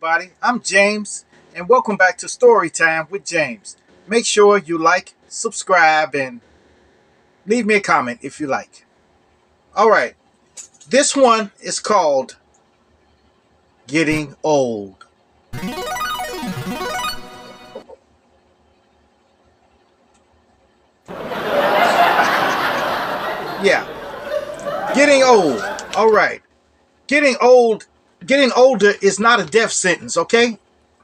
everybody. I'm James, and welcome back to Storytime with James. Make sure you like, subscribe, and leave me a comment if you like. All right, this one is called Getting Old. Yeah, getting old. All right, getting old. Getting older is not a death sentence, okay?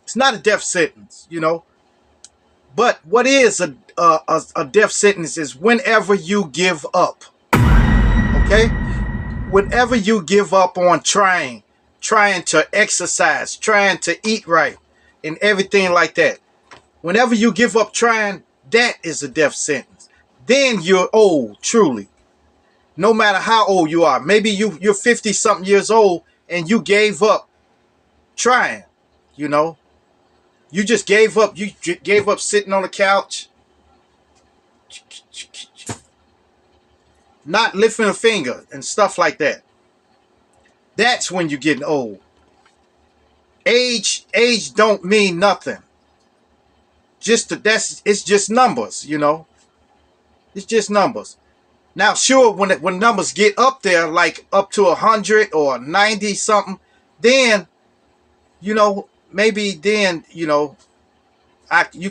It's not a death sentence. But what is a death sentence is whenever you give up, okay? Whenever you give up on trying to exercise, trying to eat right, and everything like that. Whenever you give up trying, that is a death sentence. Then you're old, truly. No matter how old you are. Maybe you're 50 something years old and you gave up trying, you know. You just gave up. You gave up sitting on the couch, not lifting a finger and stuff like that. That's when you're getting old. Age don't mean nothing. It's just numbers. It's just numbers. Now, sure, when numbers get up there, like up to 100 or 90 something, then maybe then you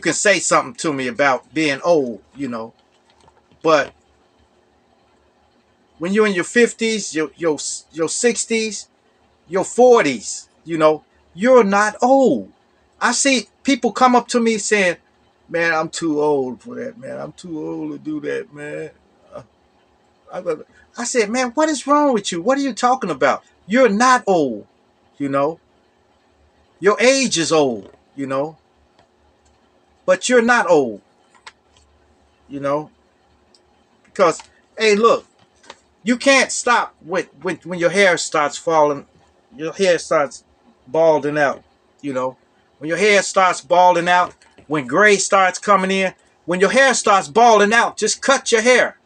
can say something to me about being old. But when you're in your 50s, your 60s, your 40s, you're not old. I see people come up to me saying, "Man, I'm too old for that, man. I'm too old to do that, man." I said, "Man, what is wrong with you? What are you talking about? You're not old, you know. Your age is old, but you're not old, because, hey, look, you can't stop when your hair starts falling, your hair starts balding out. When your hair starts balding out, when gray starts coming in, when your hair starts balding out, just cut your hair.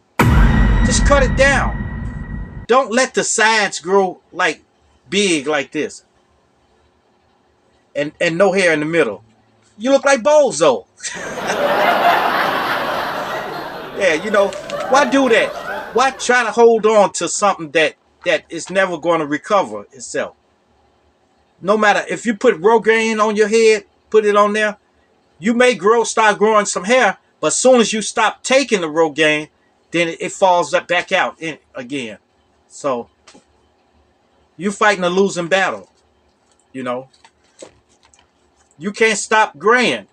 Just cut it down. Don't let the sides grow like big like this. And no hair in the middle. You look like Bozo. Yeah, why do that? Why try to hold on to something that is never going to recover itself? No matter if you put Rogaine on your head, put it on there, you may start growing some hair, but as soon as you stop taking the Rogaine, then it falls back out again. So you're fighting a losing battle. You know, you can't stop graying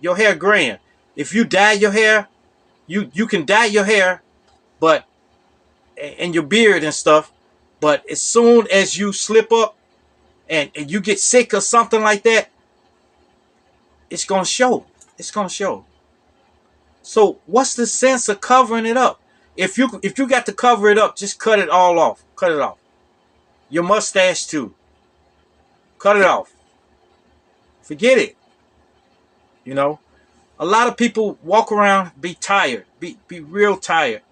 your hair graying. If you dye your hair, you can dye your hair, but and your beard and stuff. But as soon as you slip up and you get sick or something like that, it's gonna show. It's gonna show. So what's the sense of covering it up? If you got to cover it up, just cut it all off. Cut it off. Your mustache too. Cut it off. Forget it. A lot of people walk around be tired, be real tired,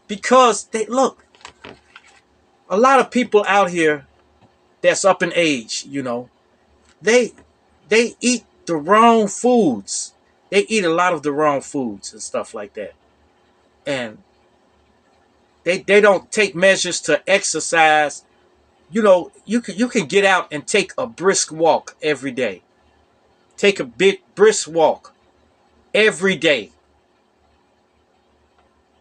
because they look. A lot of people out here that's up in age, they eat the wrong foods. They eat a lot of the wrong foods and stuff like that, and they don't take measures to exercise. You can get out and take a brisk walk every day. Take a big brisk walk every day.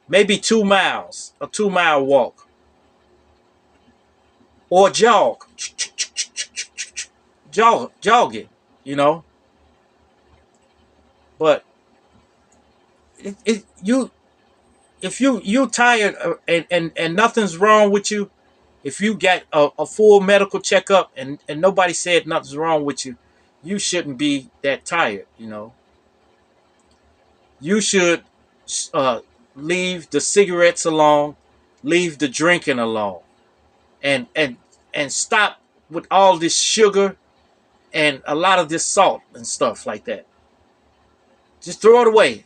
Maybe 2 miles, a 2-mile walk. Or jog. Jog it. But if you tired and nothing's wrong with you, if you got a full medical checkup and nobody said nothing's wrong with you, you shouldn't be that tired. You should leave the cigarettes alone, leave the drinking alone, and stop with all this sugar and a lot of this salt and stuff like that. Just throw it away.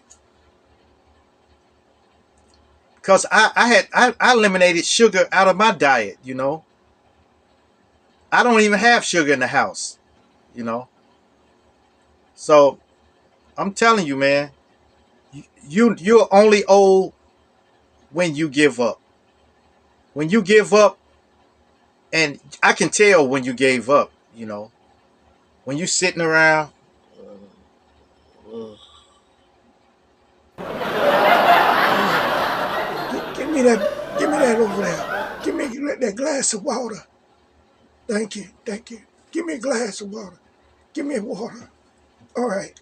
Because I eliminated sugar out of my diet. I don't even have sugar in the house. you know. So I'm telling you, man, you're only old when you give up. When you give up, and I can tell when you gave up, you know, when you sitting around. Give me that over there. Give me that glass of water. Thank you, thank you. Give me a glass of water. Give me water. All right.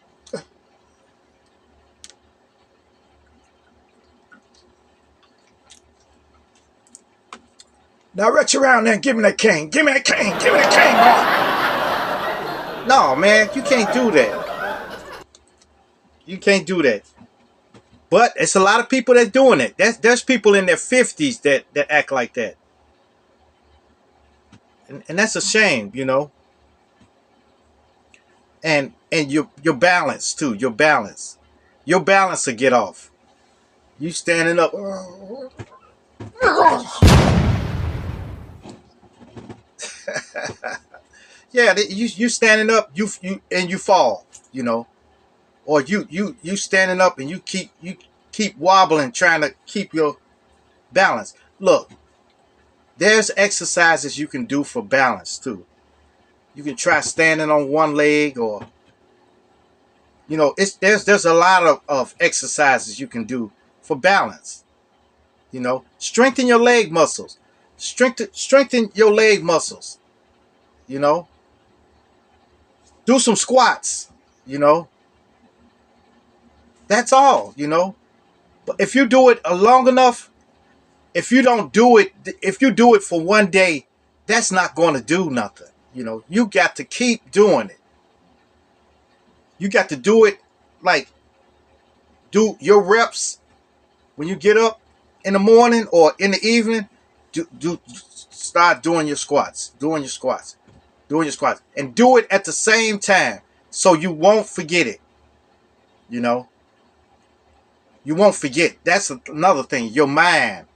Now reach around there and give me that cane. Give me that cane. Give me that cane, boy. No, man, you can't do that. You can't do that. But it's a lot of people that's doing it. There's people in their 50s that act like that. And that's a shame, you know. And your balance too. Your balance. Your balance will get off. You standing up. Yeah, you standing up, you and you fall, you know. Or you standing up and you keep wobbling trying to keep your balance. Look, there's exercises you can do for balance too. You can try standing on one leg, or you know, it's there's a lot of exercises you can do for balance. You know, strengthen your leg muscles. Strengthen your leg muscles. You know, do some squats. You know, that's all. You know, but if you do it long enough, if you don't do it, if you do it for one day, that's not going to do nothing. You know, you got to keep doing it. You got to do it, like, do your reps when you get up in the morning or in the evening. Start doing your squats, doing your squats, and do it at the same time so you won't forget it. You know, you won't forget. That's another thing. Your mind.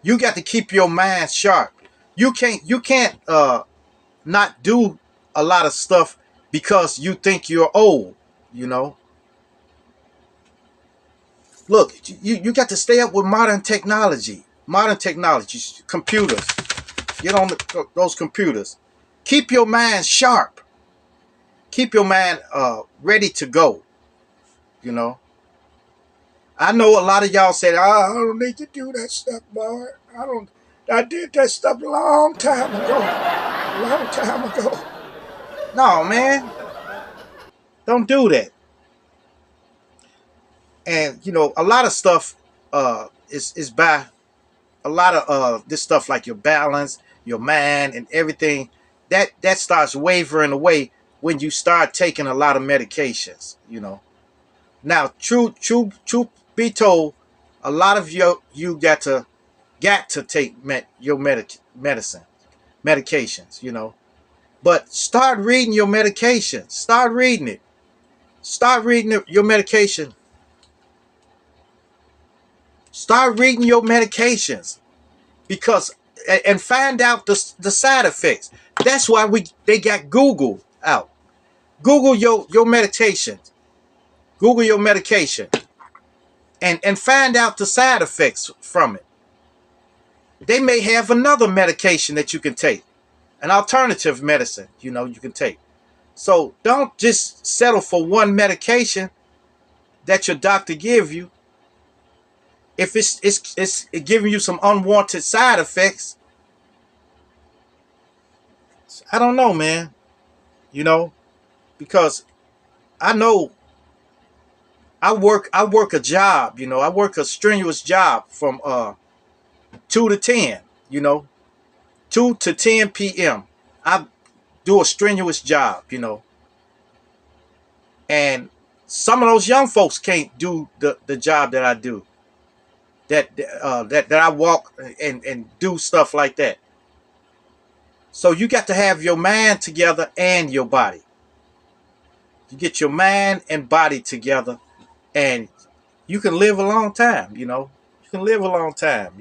You got to keep your mind sharp. You can't not do a lot of stuff because you think you're old. You know, look, you got to stay up with modern technology. Modern technology, computers. Get on those computers. Keep your mind sharp. Keep your mind ready to go. You know, I know a lot of y'all said, "Oh, I don't need to do that stuff, boy. I don't. I did that stuff a long time ago. A long time ago." No, man, don't do that. And you know, a lot of stuff is by a lot of this stuff, like your balance, your mind, and everything. That starts wavering away when you start taking a lot of medications. You know. Now, truth be told, a lot of you got to take your medicine medications. You know, but start reading your medications. Start reading it. Start reading your medication. Start reading your medications, because and find out the side effects. That's why they got Google out. Google your meditation. Google your medication, and find out the side effects from it. They may have another medication that you can take, an alternative medicine, you know, you can take. So don't just settle for one medication that your doctor give you. If it's giving you some unwanted side effects, I don't know, man. You know, because I know I work a job, you know, I work a strenuous job from 2 to 10, you know, 2 to 10 p.m. I do a strenuous job, you know, and some of those young folks can't do the job that I do. That I walk and do stuff like that. So you got to have your mind together and your body. You get your mind and body together, and you can live a long time. You know, you can live a long time.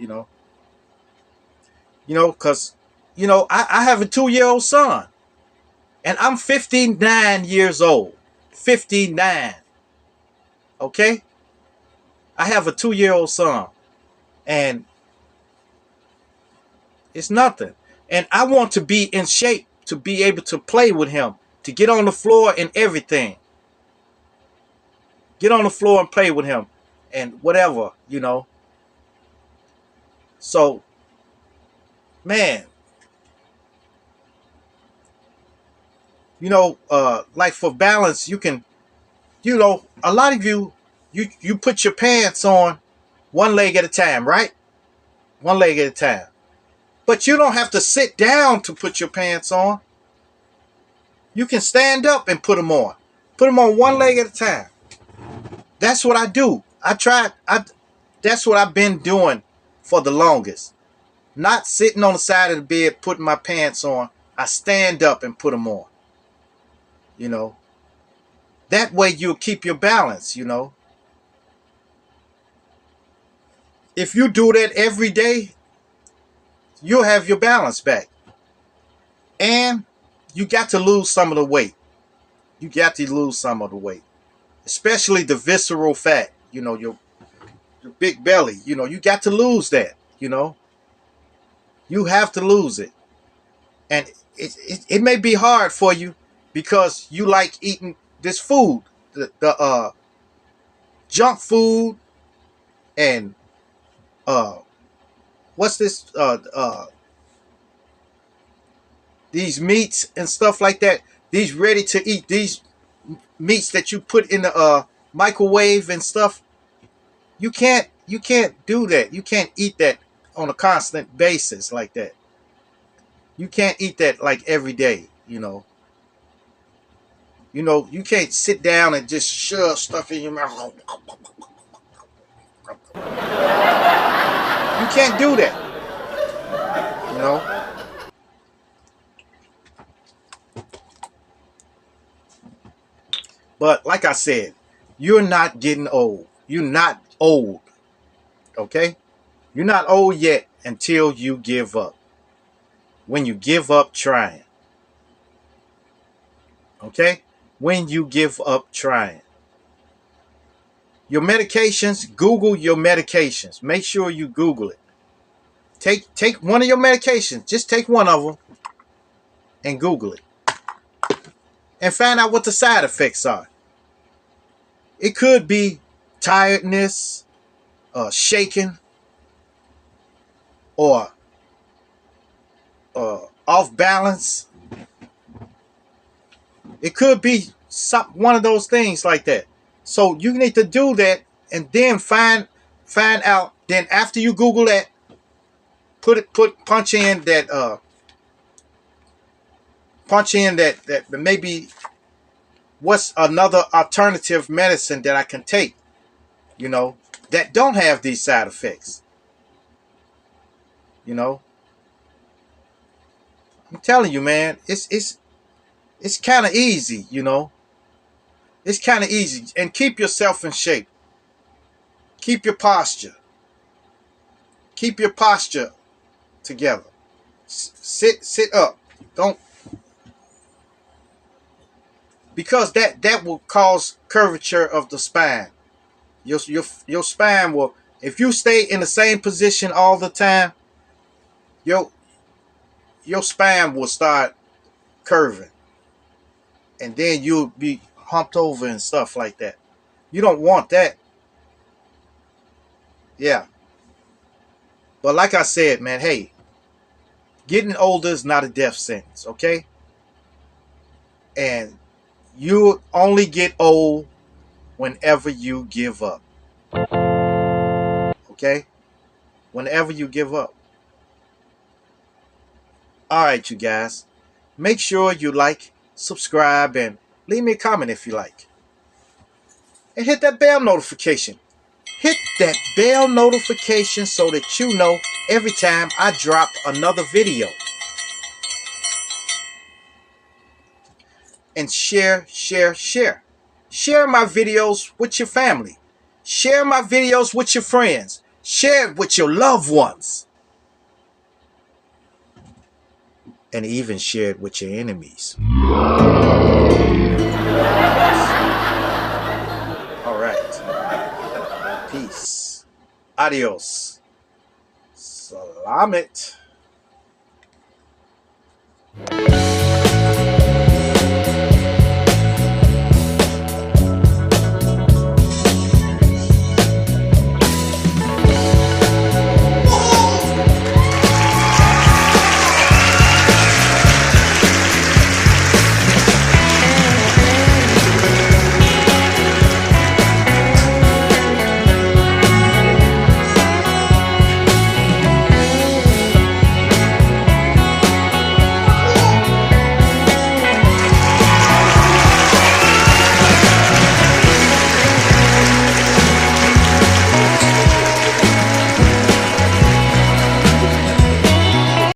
Because I have a 2-year-old son, And I'm 59 years old. 59. Okay? I have a 2-year-old son. And it's nothing. And I want to be in shape to be able to play with him, to get on the floor and everything. Get on the floor and play with him and whatever, you know. So, man, you know, like for balance, you can, you know, a lot of you put your pants on one leg at a time, right? One leg at a time. But you don't have to sit down to put your pants on. You can stand up and put them on. Put them on one leg at a time. That's what I do. That's what I've been doing for the longest. Not sitting on the side of the bed putting my pants on. I stand up and put them on. You know. That way you'll keep your balance, you know. If you do that every day, you'll have your balance back. And you got to lose some of the weight. You got to lose some of the weight. Especially the visceral fat, you know, your big belly, you know, you got to lose that, you know. You have to lose it. And it may be hard for you because you like eating this food, the junk food and what's this these meats and stuff like that. These ready to eat, these meats that you put in the microwave and stuff. You can't do that. You can't eat that on a constant basis like that. You can't eat that like every day, you know. You know, you can't sit down and just shove stuff in your mouth. You can't do that. You know. But like I said, you're not getting old. You're not old. Okay? You're not old yet until you give up. When you give up trying. Okay? When you give up trying. Your medications, Google your medications. Make sure you Google it. Take one of your medications. Just take one of them and Google it. And find out what the side effects are. It could be tiredness, shaking, or off balance. It could be one of those things like that. So you need to do that and then find out. Then after you Google that, punch in that maybe what's another alternative medicine that I can take, you know, that don't have these side effects. You know, I'm telling you, man, it's kind of easy, you know. It's kind of easy. And keep yourself in shape. Keep your posture. Keep your posture together. Sit up. Don't, because that will cause curvature of the spine. Your spine will, if you stay in the same position all the time, your spine will start curving. And then you'll be humped over and stuff like that. You don't want that. Yeah. But like I said, man, hey, getting older is not a death sentence, okay? And you only get old whenever you give up. Okay? Whenever you give up. Alright, you guys. Make sure you like, subscribe, and leave me a comment if you like. And hit that bell notification. Hit that bell notification so that you know every time I drop another video. And share. Share my videos with your family. Share my videos with your friends. Share it with your loved ones. And even share it with your enemies. All right. Peace. Adios. Salamat.